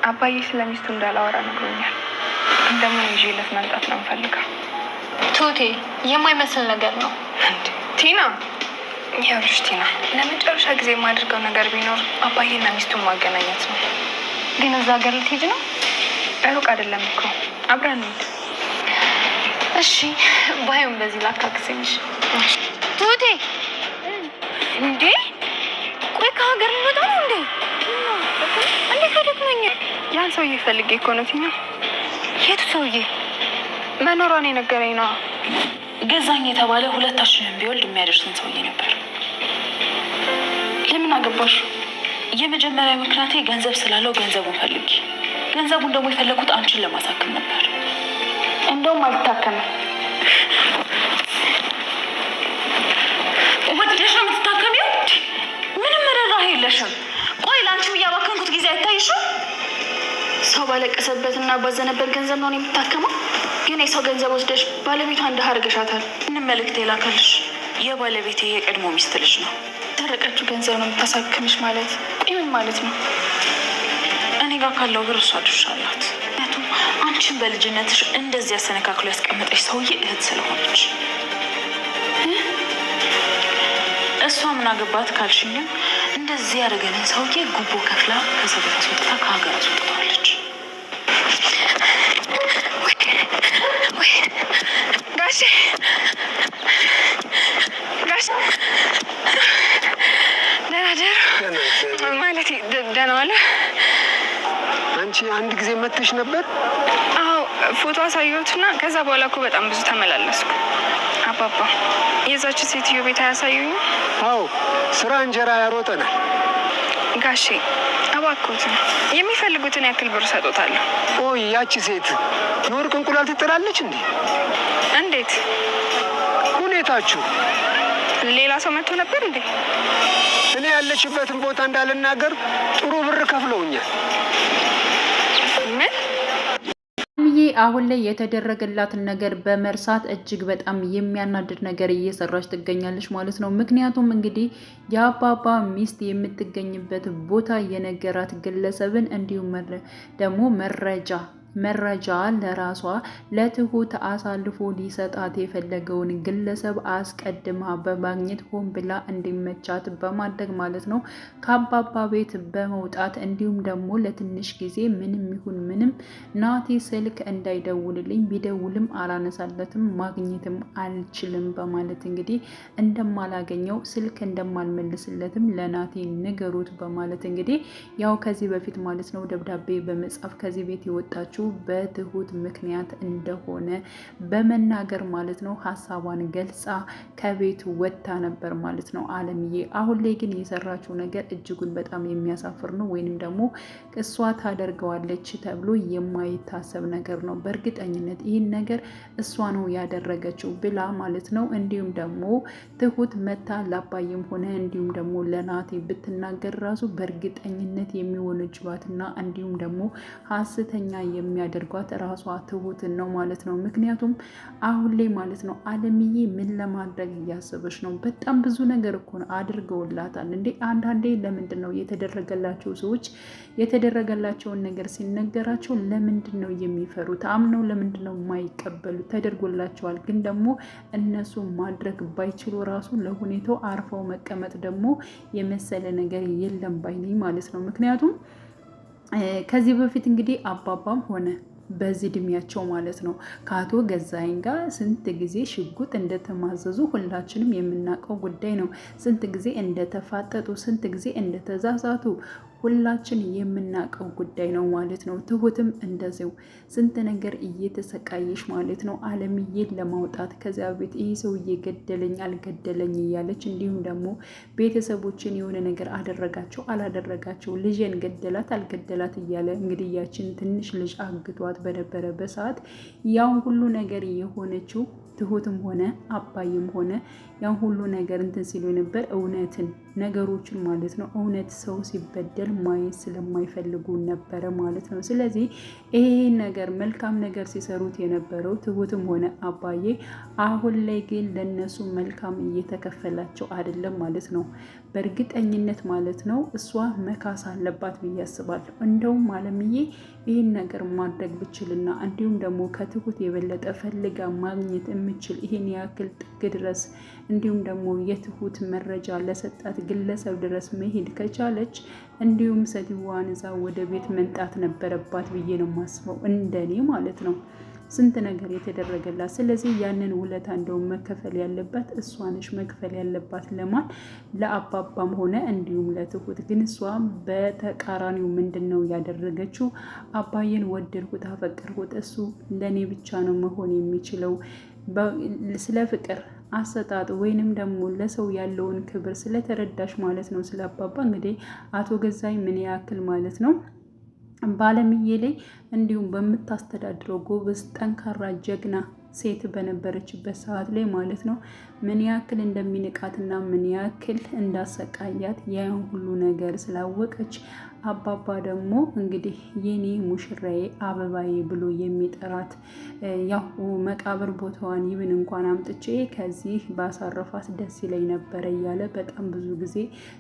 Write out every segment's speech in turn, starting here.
አባዬ ስለሚስቱ እንዳላወራ ነግሮኛል። እንደምን ይዤለት መምጣት ነው የምፈልገው። ቱቴ የማይመስል ነገር ነው። ቲና ይኸውልሽ ቲና፣ ለመጨረሻ ጊዜ የማደርገው ነገር ቢኖር አባዬና ሚስቱን ማገናኘት ነው። ግን እዛ ሀገር ልትሄጂ ነው? ሩቅ አይደለም እኮ አብረን እንሂድ። እሺ ባይሆን በዚህ ላካክስልሽ። ቱቴ እንዴ ቆይ ከሀገር ልወጣ ነው እንዴ? እንዴት አደክመኛል። ያን ሰውዬ ፈልጌ እኮ ነው ቲና። የቱ ሰውዬ? መኖሯን የነገረኝ ነው። ገዛኝ የተባለ 2,000 ቢወልድ የሚያደርሰን ሰውዬ ነበር። ለምን አገባሹ? የመጀመሪያ ምክንያቴ ገንዘብ ስላለው ገንዘቡን ፈልጊ። ገንዘቡን ደግሞ የፈለኩት አንቺን ለማሳከም ነበር። እንደውም አልታከምም። ወደሽ ነው የምትታከሚው? ምንም ርህራሄ የለሽም። ቆይ ለአንቺም እያባከንኩት ጊዜ አይታይሽም? ሰው ባለቀሰበትና ባዘነበት ገንዘብ ነው የምታከመው። ግን የሰው ገንዘብ ወስደሽ ባለቤቷ እንደ አድርገሻታል። ምንም መልእክት የላከልሽ የባለቤቴ የቀድሞ ሚስት ልጅ ነው። ተረቀችው ገንዘብ ነው የምታሳክምሽ ማለት ምን ማለት ነው? እኔ ጋር ካለው ብር እሷ ድርሻ አላት። ምክንያቱም አንቺን በልጅነትሽ እንደዚህ ያሰነካክሎ ያስቀመጠች ሰውዬ እህት ስለሆነች። እሷ ምን አገባት ካልሽኝም እንደዚህ ያደረገንን ሰውዬ ጉቦ ከፍላ ከሰው ቤት አስወጥታ ከሀገር አስወጥተዋለች። ጋሼ ደህና ደሩ ማለት ደህና ዋለ። አንቺ አንድ ጊዜ መጥተሽ ነበር? አዎ ፎቶ አሳየሁትና ከዛ በኋላ እኮ በጣም ብዙ ተመላለስኩ። አባባ የዛች ሴትዮ ቤት አያሳዩኝ? አዎ ስራ እንጀራ ያሮጠናል። ጋሼ እባክዎትን የሚፈልጉትን ያክል ብር ሰጦታለሁ። ቆይ ያቺ ሴት የወርቅ እንቁላል ትጥላለች እንዴ? እንዴት? ሁኔታችሁ ሌላ ሰው መጥቶ ነበር እንዴ? እኔ ያለችበትን ቦታ እንዳልናገር ጥሩ ብር ከፍለውኛል። ምን? አሁን ላይ የተደረገላትን ነገር በመርሳት እጅግ በጣም የሚያናድድ ነገር እየሰራች ትገኛለች ማለት ነው። ምክንያቱም እንግዲህ የአባባ ሚስት የምትገኝበት ቦታ የነገራት ግለሰብን እንዲሁም ደግሞ መረጃ ለራሷ ለትሁት አሳልፎ ሊሰጣት የፈለገውን ግለሰብ አስቀድማ በማግኘት ሆን ብላ እንዲመቻት በማድረግ ማለት ነው ከአባባ ቤት በመውጣት እንዲሁም ደግሞ ለትንሽ ጊዜ ምንም ይሁን ምንም ናቲ ስልክ እንዳይደውልልኝ ቢደውልም አላነሳለትም ማግኘትም አልችልም በማለት እንግዲህ እንደማላገኘው ስልክ እንደማልመልስለትም ለናቲ ንገሩት በማለት እንግዲህ ያው ከዚህ በፊት ማለት ነው ደብዳቤ በመጻፍ ከዚህ ቤት የወጣችው በትሁት ምክንያት እንደሆነ በመናገር ማለት ነው ሀሳቧን ገልጻ ከቤት ወጥታ ነበር ማለት ነው አለምዬ። አሁን ላይ ግን የሰራችው ነገር እጅጉን በጣም የሚያሳፍር ነው፣ ወይንም ደግሞ እሷ ታደርገዋለች ተብሎ የማይታሰብ ነገር ነው። በእርግጠኝነት ይህን ነገር እሷ ነው ያደረገችው ብላ ማለት ነው። እንዲሁም ደግሞ ትሁት መታ ላባይም ሆነ እንዲሁም ደግሞ ለናቴ ብትናገር ራሱ በእርግጠኝነት የሚወነጅባትና እንዲሁም ደግሞ ሀሰተኛ የሚያደርጓት ራሷ ትሁትን ነው ማለት ነው። ምክንያቱም አሁን ላይ ማለት ነው አለምዬ ምን ለማድረግ እያሰበች ነው? በጣም ብዙ ነገር እኮ አድርገውላታል እንዴ። አንዳንዴ ለምንድን ነው የተደረገላቸው ሰዎች የተደረገላቸውን ነገር ሲነገራቸው ለምንድን ነው የሚፈሩት? አምነው ለምንድን ነው የማይቀበሉት? ተደርጎላቸዋል፣ ግን ደግሞ እነሱ ማድረግ ባይችሉ ራሱ ለሁኔታው አርፈው መቀመጥ ደግሞ የመሰለ ነገር የለም ባይነኝ ማለት ነው። ምክንያቱም ከዚህ በፊት እንግዲህ አባባም ሆነ በዚህ እድሜያቸው ማለት ነው ከአቶ ገዛኸኝ ጋር ስንት ጊዜ ሽጉጥ እንደተማዘዙ ሁላችንም የምናውቀው ጉዳይ ነው። ስንት ጊዜ እንደተፋጠጡ፣ ስንት ጊዜ እንደተዛዛቱ ሁላችን የምናውቀው ጉዳይ ነው ማለት ነው። ትሁትም እንደዚው ስንት ነገር እየተሰቃየሽ ማለት ነው አለምዬን ለማውጣት ከዚያ ቤት ይህ ሰውዬ ገደለኝ አልገደለኝ እያለች እንዲሁም ደግሞ ቤተሰቦችን የሆነ ነገር አደረጋቸው አላደረጋቸው፣ ልጄን ገደላት አልገደላት እያለ እንግዲህ ያችን ትንሽ ልጅ አግቷት በነበረበት ሰዓት ያው ሁሉ ነገር የሆነችው ትሁትም ሆነ አባይም ሆነ ያን ሁሉ ነገር እንትን ሲሉ ነበር። እውነትን ነገሮችን ማለት ነው። እውነት ሰው ሲበደል ማየት ስለማይፈልጉ ነበረ ማለት ነው። ስለዚህ ይሄ ነገር መልካም ነገር ሲሰሩት የነበረው ትሁትም ሆነ አባዬ አሁን ላይ ግን ለነሱ መልካም እየተከፈላቸው አይደለም ማለት ነው። በእርግጠኝነት ማለት ነው እሷ መካስ አለባት ብዬ አስባለሁ። እንደውም አለምዬ ይህን ነገር ማድረግ ብችልና እንዲሁም ደግሞ ከትሁት የበለጠ ፈልጋ ማግኘት የምችል ይህን ያክል ጥግ ድረስ እንዲሁም ደግሞ የትሁት መረጃ ለሰጣት ግለሰብ ድረስ መሄድ ከቻለች እንዲሁም ሴትዋን እዛ ወደ ቤት መንጣት ነበረባት ብዬ ነው የማስበው፣ እንደኔ ማለት ነው። ስንት ነገር የተደረገላት። ስለዚህ ያንን ውለታ እንደውም መከፈል ያለባት እሷ ነች። መክፈል ያለባት ለማን? ለአባባም ሆነ እንዲሁም ለትሁት። ግን እሷ በተቃራኒው ምንድን ነው ያደረገችው? አባዬን ወደድኩት፣ አፈቀርኩት፣ እሱ ለእኔ ብቻ ነው መሆን የሚችለው ስለ ፍቅር አሰጣጥ ወይንም ደግሞ ለሰው ያለውን ክብር ስለተረዳሽ ማለት ነው። ስለ አባባ እንግዲህ አቶ ገዛኝ ምን ያክል ማለት ነው ባለምዬ ላይ እንዲሁም በምታስተዳድረው ጎበዝ፣ ጠንካራ፣ ጀግና ሴት በነበረችበት ሰዓት ላይ ማለት ነው ምን ያክል እንደሚንቃትና ምን ያክል እንዳሰቃያት ያን ሁሉ ነገር ስላወቀች አባባ ደግሞ እንግዲህ የኔ ሙሽራዬ አበባዬ ብሎ የሚጠራት ያው መቃብር ቦታዋን ይብን እንኳን አምጥቼ ከዚህ ባሳረፋት ደስ ይለኝ ነበረ እያለ በጣም ብዙ ጊዜ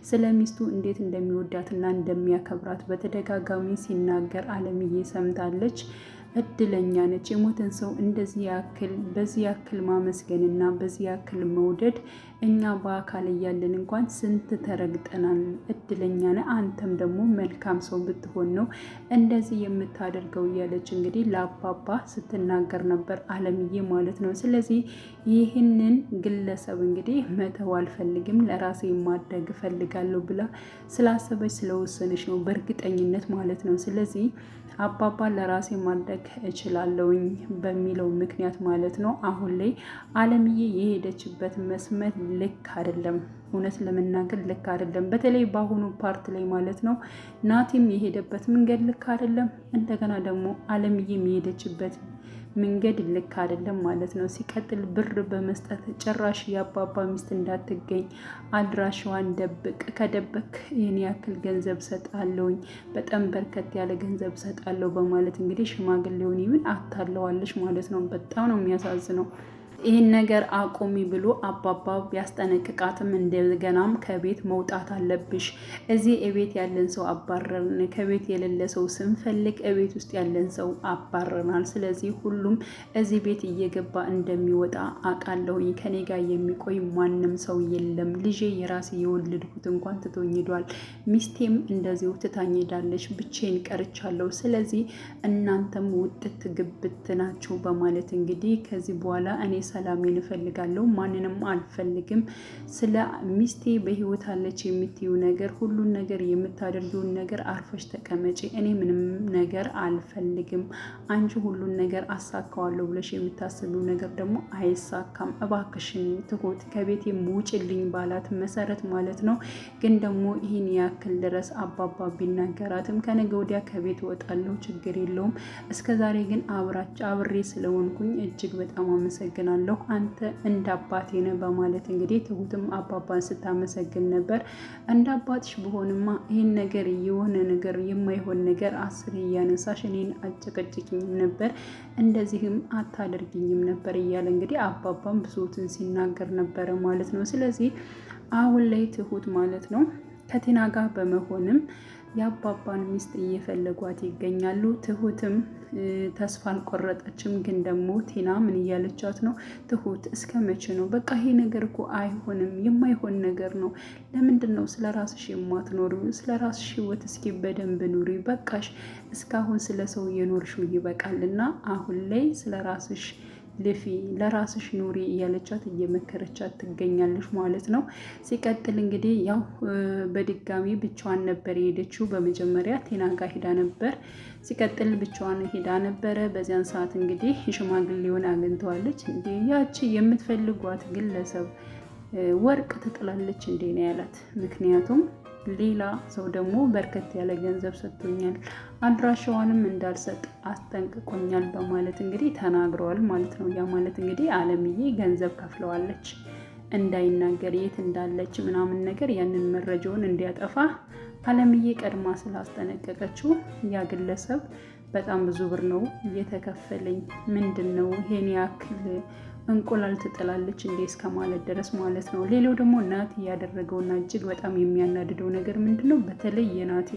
ስለ ሚስቱ እንዴት እንደሚወዳትና እንደሚያከብራት በተደጋጋሚ ሲናገር አለምዬ ሰምታለች። እድለኛ ነች። የሞተን ሰው እንደዚህ ያክል በዚህ ያክል ማመስገንና በዚህ ያክል መውደድ እኛ በአካል እያለን እንኳን ስንት ተረግጠናል። እድለኛ ነህ አንተም ደግሞ መልካም ሰው ብትሆን ነው እንደዚህ የምታደርገው እያለች እንግዲህ ለአባባ ስትናገር ነበር አለምዬ ማለት ነው። ስለዚህ ይህንን ግለሰብ እንግዲህ መተው አልፈልግም ለራሴ ማድረግ እፈልጋለሁ ብላ ስላሰበች ስለወሰነች ነው በእርግጠኝነት ማለት ነው። ስለዚህ አባባ ለራሴ ማድረግ እችላለሁኝ በሚለው ምክንያት ማለት ነው አሁን ላይ አለምዬ የሄደችበት መስመር ልክ አይደለም። እውነት ለመናገር ልክ አይደለም። በተለይ በአሁኑ ፓርት ላይ ማለት ነው ናቲም የሄደበት መንገድ ልክ አይደለም። እንደገና ደግሞ አለምዬም የሄደችበት መንገድ ልክ አይደለም ማለት ነው። ሲቀጥል ብር በመስጠት ጭራሽ የአባባ ሚስት እንዳትገኝ አድራሻዋን ደብቅ፣ ከደበክ ይህን ያክል ገንዘብ ሰጣለሁኝ፣ በጣም በርከት ያለ ገንዘብ ሰጣለሁ በማለት እንግዲህ ሽማግሌውን ይብን አታለዋለች ማለት ነው። በጣም ነው የሚያሳዝነው። ይህን ነገር አቁሚ ብሎ አባባ ቢያስጠነቅቃትም እንደገናም ከቤት መውጣት አለብሽ፣ እዚህ እቤት ያለን ሰው አባረርን፣ ከቤት የሌለ ሰው ስንፈልግ እቤት ውስጥ ያለን ሰው አባረናል። ስለዚህ ሁሉም እዚህ ቤት እየገባ እንደሚወጣ አውቃለሁኝ። ከኔ ጋር የሚቆይ ማንም ሰው የለም። ልጄ የራሴ የወለድኩት እንኳን ትቶኝ ሄዷል። ሚስቴም እንደዚሁ ትታኝ ሄዳለች። ብቻዬን ቀርቻለሁ። ስለዚህ እናንተም ውጥት ግብት ናችሁ በማለት እንግዲህ ከዚህ በኋላ እኔ ሰላሜን እፈልጋለሁ፣ ማንንም አልፈልግም። ስለ ሚስቴ በህይወት አለች የምትዩ ነገር ሁሉን ነገር የምታደርጊውን ነገር አርፈሽ ተቀመጪ። እኔ ምንም ነገር አልፈልግም። አንቺ ሁሉን ነገር አሳካዋለሁ ብለሽ የምታስቢው ነገር ደግሞ አይሳካም። እባክሽን ትሁት ከቤት ውጭልኝ ባላት መሰረት ማለት ነው። ግን ደግሞ ይህን ያክል ድረስ አባባ ቢናገራትም ከነገ ወዲያ ከቤት እወጣለሁ፣ ችግር የለውም። እስከዛሬ ግን አብሬ ስለሆንኩኝ እጅግ በጣም አመሰግናለሁ፣ አንተ እንደ አባቴ ነህ በማለት እንግዲህ ትሁትም አባባን ስታመሰግን ነበር። እንደ አባትሽ በሆንማ ይህን ነገር የሆነ ነገር የማይሆን ነገር 10 እያነሳሽ እኔን አጨቀጭቅኝም ነበር፣ እንደዚህም አታደርግኝም ነበር እያለ እንግዲህ አባባን ብሶትን ሲናገር ነበረ ማለት ነው። ስለዚህ አሁን ላይ ትሁት ማለት ነው ከቲና ጋር በመሆንም የአባባን ሚስት እየፈለጓት ይገኛሉ። ትሁትም ተስፋ አልቆረጠችም። ግን ደግሞ ቲና ምን እያለቻት ነው? ትሁት እስከ መቼ ነው? በቃ ይሄ ነገር እኮ አይሆንም፣ የማይሆን ነገር ነው። ለምንድን ነው ስለ ራስሽ የማትኖሪ? ስለ ራስሽ ህይወት እስኪ በደንብ ኑሪ። በቃሽ፣ እስካሁን ስለ ሰው የኖርሽው ይበቃልና አሁን ላይ ስለ ራስሽ ልፊ፣ ለራስሽ ኑሪ እያለቻት እየመከረቻት ትገኛለች ማለት ነው። ሲቀጥል እንግዲህ ያው በድጋሚ ብቻዋን ነበር የሄደችው። በመጀመሪያ ቴና ጋር ሄዳ ነበር። ሲቀጥል ብቻዋን ሄዳ ነበረ። በዚያን ሰዓት እንግዲህ ሽማግሌውን አግኝተዋለች። እንዴ ያቺ የምትፈልጓት ግለሰብ ወርቅ ትጥላለች እንዴ ነው ያላት። ምክንያቱም ሌላ ሰው ደግሞ በርከት ያለ ገንዘብ ሰጥቶኛል፣ አድራሻዋንም እንዳልሰጥ አስጠንቅቆኛል በማለት እንግዲህ ተናግረዋል ማለት ነው። ያ ማለት እንግዲህ አለምዬ ገንዘብ ከፍለዋለች እንዳይናገር የት እንዳለች ምናምን ነገር ያንን መረጃውን እንዲያጠፋ አለምዬ ቀድማ ስላስጠነቀቀችው ያ ግለሰብ በጣም ብዙ ብር ነው እየተከፈለኝ ምንድን ነው ይሄን ያክል እንቁላል ትጥላለች እንዴ እስከ ማለት ድረስ ማለት ነው። ሌላው ደግሞ ናቲ ያደረገውና እጅግ በጣም የሚያናድደው ነገር ምንድን ነው? በተለይ የናቲ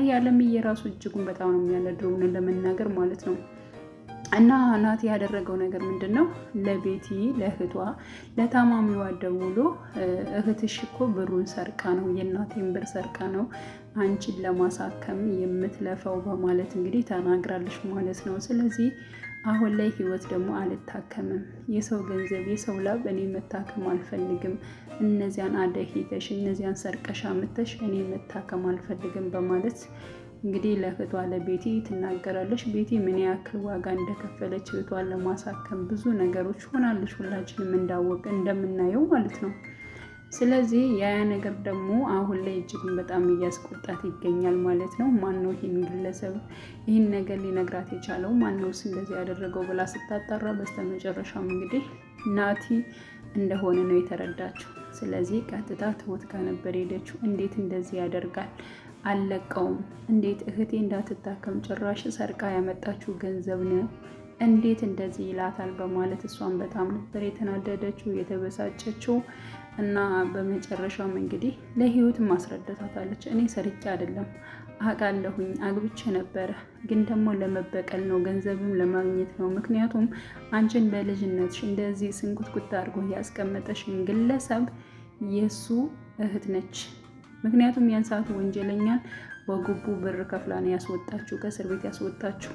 የአለምዬ ራሱ እጅጉን በጣም ነው የሚያናድደው ለመናገር ማለት ነው። እና ናቲ ያደረገው ነገር ምንድን ነው? ለቤቲ ለእህቷ ለታማሚዋ ደውሎ እህትሽ እኮ ብሩን ሰርቃ ነው የእናቴን ብር ሰርቃ ነው አንቺን ለማሳከም የምትለፈው በማለት እንግዲህ ተናግራለች ማለት ነው። ስለዚህ አሁን ላይ ህይወት ደግሞ አልታከምም፣ የሰው ገንዘብ የሰው ላብ እኔ መታከም አልፈልግም፣ እነዚያን አደሂተሽ እነዚያን ሰርቀሻ ምተሽ እኔ መታከም አልፈልግም በማለት እንግዲህ ለእህቷ ለቤቲ ትናገራለች። ቤቲ ምን ያክል ዋጋ እንደከፈለች እህቷን ለማሳከም ብዙ ነገሮች ሆናለች፣ ሁላችንም እንዳወቅ እንደምናየው ማለት ነው። ስለዚህ ያ ነገር ደግሞ አሁን ላይ እጅጉን በጣም እያስቆጣት ይገኛል ማለት ነው። ማነው ይህን ግለሰብ ይህን ነገር ሊነግራት የቻለው? ማነውስ እንደዚህ ያደረገው ብላ ስታጣራ በስተመጨረሻም እንግዲህ ናቲ እንደሆነ ነው የተረዳችው። ስለዚህ ቀጥታ ትሁት ጋር ነበር ሄደችው። እንዴት እንደዚህ ያደርጋል? አልለቀውም። እንዴት እህቴ እንዳትታከም ጭራሽ ሰርቃ ያመጣችው ገንዘብ ነው እንዴት እንደዚህ ይላታል? በማለት እሷን በጣም ነበር የተናደደችው የተበሳጨችው። እና በመጨረሻም እንግዲህ ለህይወት ማስረዳታለች። እኔ ሰርቄ አይደለም አውቃለሁኝ፣ አግብቼ ነበረ፣ ግን ደግሞ ለመበቀል ነው ገንዘብም ለማግኘት ነው። ምክንያቱም አንቺን በልጅነትሽ እንደዚህ ስንኩትኩት አድርጎ ያስቀመጠሽን ግለሰብ የእሱ እህት ነች። ምክንያቱም ያን ሰዓት ወንጀለኛን በጉቡ ብር ከፍላ ነው ያስወጣችሁ፣ ከእስር ቤት ያስወጣችሁ።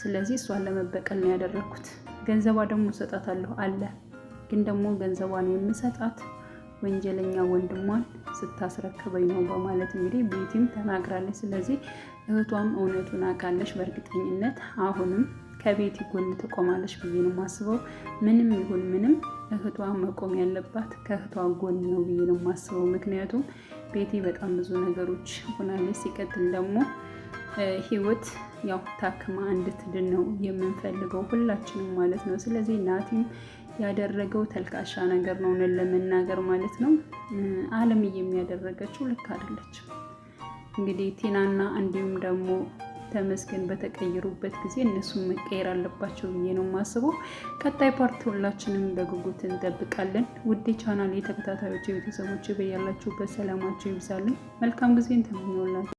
ስለዚህ እሷን ለመበቀል ነው ያደረግኩት። ገንዘቧ ደግሞ እሰጣታለሁ አለ፣ ግን ደግሞ ገንዘቧን የምሰጣት ወንጀለኛ ወንድሟን ስታስረክበኝ ነው በማለት እንግዲህ ቤቲም ተናግራለች። ስለዚህ እህቷም እውነቱን አውቃለች በእርግጠኝነት አሁንም ከቤቲ ጎን ትቆማለች ብዬ ነው የማስበው። ምንም ይሁን ምንም እህቷ መቆም ያለባት ከእህቷ ጎን ነው ብዬ ነው የማስበው። ምክንያቱም ቤቲ በጣም ብዙ ነገሮች ሆናለች። ሲቀጥል ደግሞ ህይወት ያው ታክማ እንድትድን ነው የምንፈልገው ሁላችንም ማለት ነው። ስለዚህ ናቲም ያደረገው ተልካሻ ነገር ነው ለመናገር ማለት ነው። አለምዬ የሚያደረገችው ልክ አይደለችም። እንግዲህ ቲናና እንዲሁም ደግሞ ተመስገን በተቀየሩበት ጊዜ እነሱም መቀየር አለባቸው ብዬ ነው የማስበው። ቀጣይ ፓርት ሁላችንም በጉጉት እንጠብቃለን። ውድ ቻናል የተከታታዮች ቤተሰቦች በያላችሁበት ሰላማችሁ ይብዛልኝ። መልካም ጊዜን ተመኘውላችሁ።